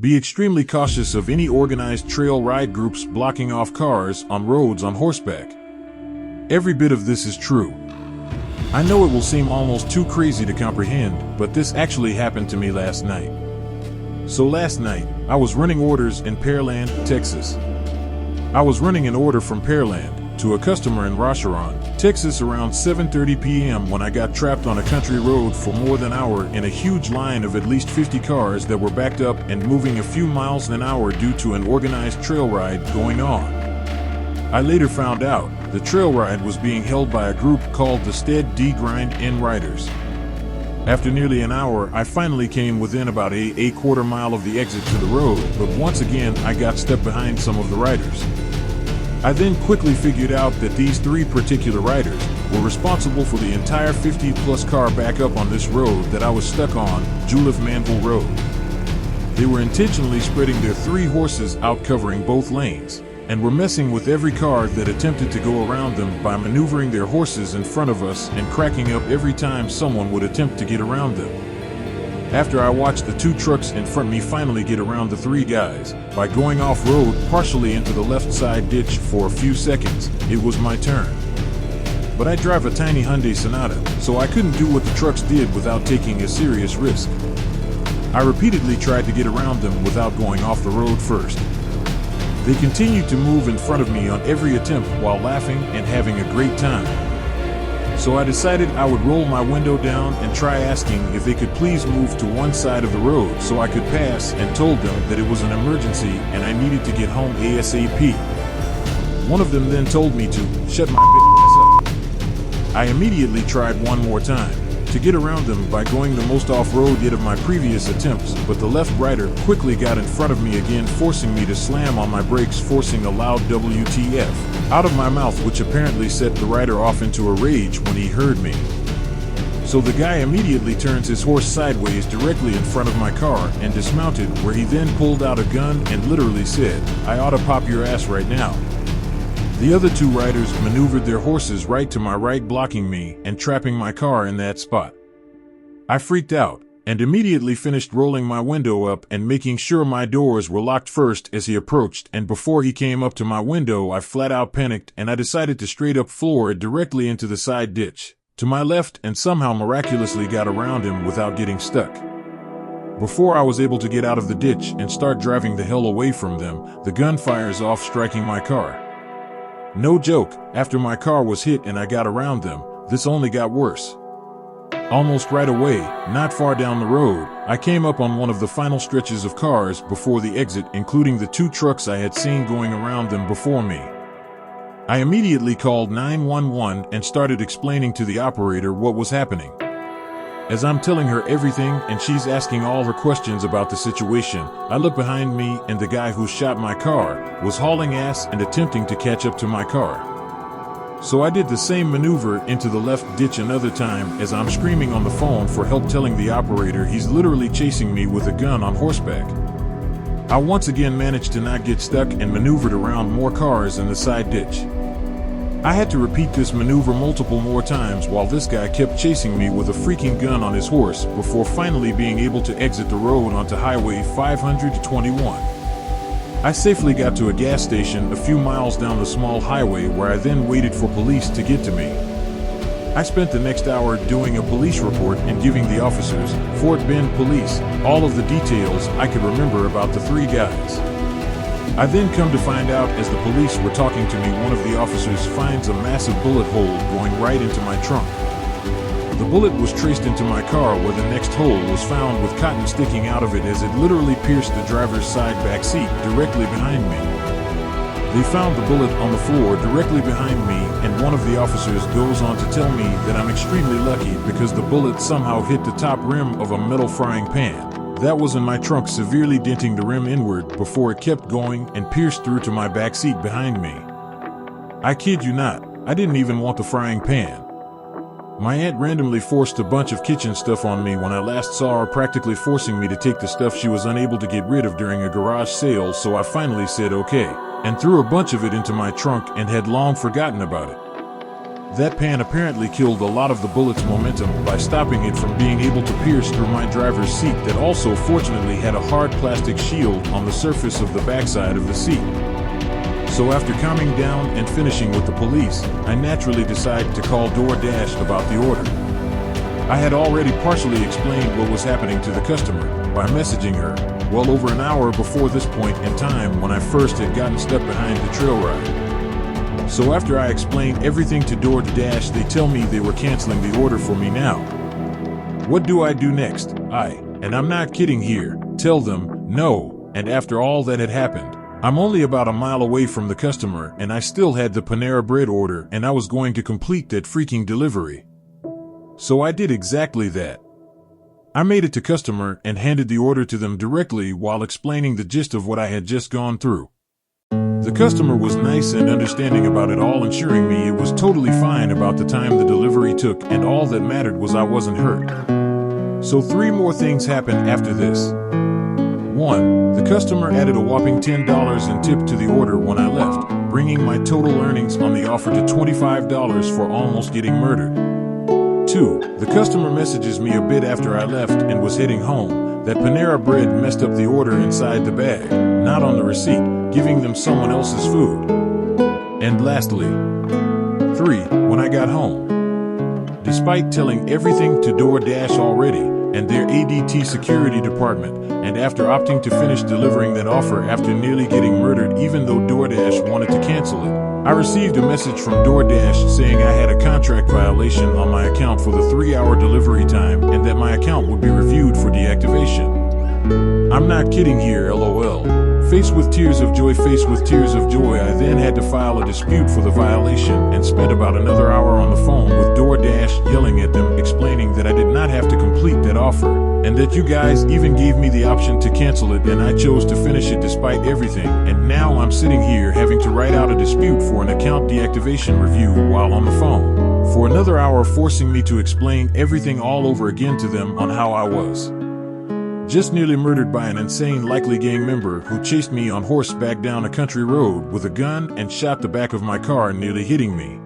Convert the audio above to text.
Be extremely cautious of any organized trail ride groups blocking off cars on roads on horseback. Every bit of this is true. I know it will seem almost too crazy to comprehend, but this actually happened to me last night. So last night, I was running orders in Pearland, Texas. I was running an order from Pearland to a customer in Rocheron, Texas around 7:30 p.m. when I got trapped on a country road for more than an hour in a huge line of at least 50 cars that were backed up and moving a few miles an hour due to an organized trail ride going on. I later found out the trail ride was being held by a group called the Stead D Grind N Riders. After nearly an hour, I finally came within about a quarter mile of the exit to the road, but once again I got stuck behind some of the riders. I then quickly figured out that these three particular riders were responsible for the entire 50-plus car backup on this road that I was stuck on, Julef-Manville Road. They were intentionally spreading their three horses out covering both lanes, and were messing with every car that attempted to go around them by maneuvering their horses in front of us and cracking up every time someone would attempt to get around them. After I watched the two trucks in front of me finally get around the three guys by going off-road partially into the left side ditch for a few seconds, it was my turn. But I drive a tiny Hyundai Sonata, so I couldn't do what the trucks did without taking a serious risk. I repeatedly tried to get around them without going off the road first. They continued to move in front of me on every attempt while laughing and having a great time. So I decided I would roll my window down and try asking if they could please move to one side of the road so I could pass, and told them that it was an emergency and I needed to get home ASAP. One of them then told me to shut my bitch ass up. I immediately tried one more time to get around them by going the most off-road yet of my previous attempts, but the left rider quickly got in front of me again, forcing me to slam on my brakes, forcing a loud WTF out of my mouth, which apparently set the rider off into a rage when he heard me. So the guy immediately turns his horse sideways directly in front of my car and dismounted, where he then pulled out a gun and literally said, "I ought to pop your ass right now." The other two riders maneuvered their horses right to my right, blocking me and trapping my car in that spot. I freaked out and immediately finished rolling my window up and making sure my doors were locked first as he approached, and before he came up to my window I flat out panicked and I decided to straight up floor it directly into the side ditch to my left and somehow miraculously got around him without getting stuck. Before I was able to get out of the ditch and start driving the hell away from them, the gun fires off, striking my car. No joke, after my car was hit and I got around them, this only got worse. Almost right away, not far down the road, I came up on one of the final stretches of cars before the exit, including the two trucks I had seen going around them before me. I immediately called 911 and started explaining to the operator what was happening. As I'm telling her everything and she's asking all her questions about the situation, I look behind me and the guy who shot my car was hauling ass and attempting to catch up to my car. So I did the same maneuver into the left ditch another time as I'm screaming on the phone for help, telling the operator he's literally chasing me with a gun on horseback. I once again managed to not get stuck and maneuvered around more cars in the side ditch. I had to repeat this maneuver multiple more times while this guy kept chasing me with a freaking gun on his horse before finally being able to exit the road onto Highway 521. I safely got to a gas station a few miles down the small highway, where I then waited for police to get to me. I spent the next hour doing a police report and giving the officers, Fort Bend Police, all of the details I could remember about the three guys. I then come to find out as the police were talking to me, one of the officers finds a massive bullet hole going right into my trunk. The bullet was traced into my car, where the next hole was found with cotton sticking out of it as it literally pierced the driver's side back seat directly behind me. They found the bullet on the floor directly behind me, and one of the officers goes on to tell me that I'm extremely lucky because the bullet somehow hit the top rim of a metal frying pan that was in my trunk, severely denting the rim inward before it kept going and pierced through to my back seat behind me. I kid you not, I didn't even want the frying pan. My aunt randomly forced a bunch of kitchen stuff on me when I last saw her, practically forcing me to take the stuff she was unable to get rid of during a garage sale, so I finally said okay, and threw a bunch of it into my trunk and had long forgotten about it. That pan apparently killed a lot of the bullet's momentum by stopping it from being able to pierce through my driver's seat that also fortunately had a hard plastic shield on the surface of the backside of the seat. So after calming down and finishing with the police, I naturally decided to call DoorDash about the order. I had already partially explained what was happening to the customer by messaging her well over an hour before this point in time when I first had gotten stuck behind the trail ride. So after I explained everything to DoorDash, they tell me they were canceling the order for me now. What do I do next? And I'm not kidding here, tell them no, and after all that had happened, I'm only about a mile away from the customer and I still had the Panera Bread order and I was going to complete that freaking delivery. So I did exactly that. I made it to customer and handed the order to them directly while explaining the gist of what I had just gone through. The customer was nice and understanding about it all, ensuring me it was totally fine about the time the delivery took and all that mattered was I wasn't hurt. So 3 more things happened after this. 1. The customer added a whopping $10 in tip to the order when I left, bringing my total earnings on the offer to $25 for almost getting murdered. 2. The customer messages me a bit after I left and was heading home that Panera Bread messed up the order inside the bag, not on the receipt, giving them someone else's food. And lastly, 3. When I got home, despite telling everything to DoorDash already and their ADT security department, and after opting to finish delivering that offer after nearly getting murdered even though DoorDash wanted to cancel it, I received a message from DoorDash saying I had a contract violation on my account for the 3-hour delivery time and that my account would be reviewed for deactivation. I'm not kidding here, LOL. Faced with tears of joy, I then had to file a dispute for the violation and spent about another hour on the phone with DoorDash yelling at them, explaining that I did not have to complete that offer, and that you guys even gave me the option to cancel it and I chose to finish it despite everything, and now I'm sitting here having to write out a dispute for an account deactivation review while on the phone, for another hour, forcing me to explain everything all over again to them on how I was just nearly murdered by an insane, likely gang member who chased me on horseback down a country road with a gun and shot the back of my car, nearly hitting me.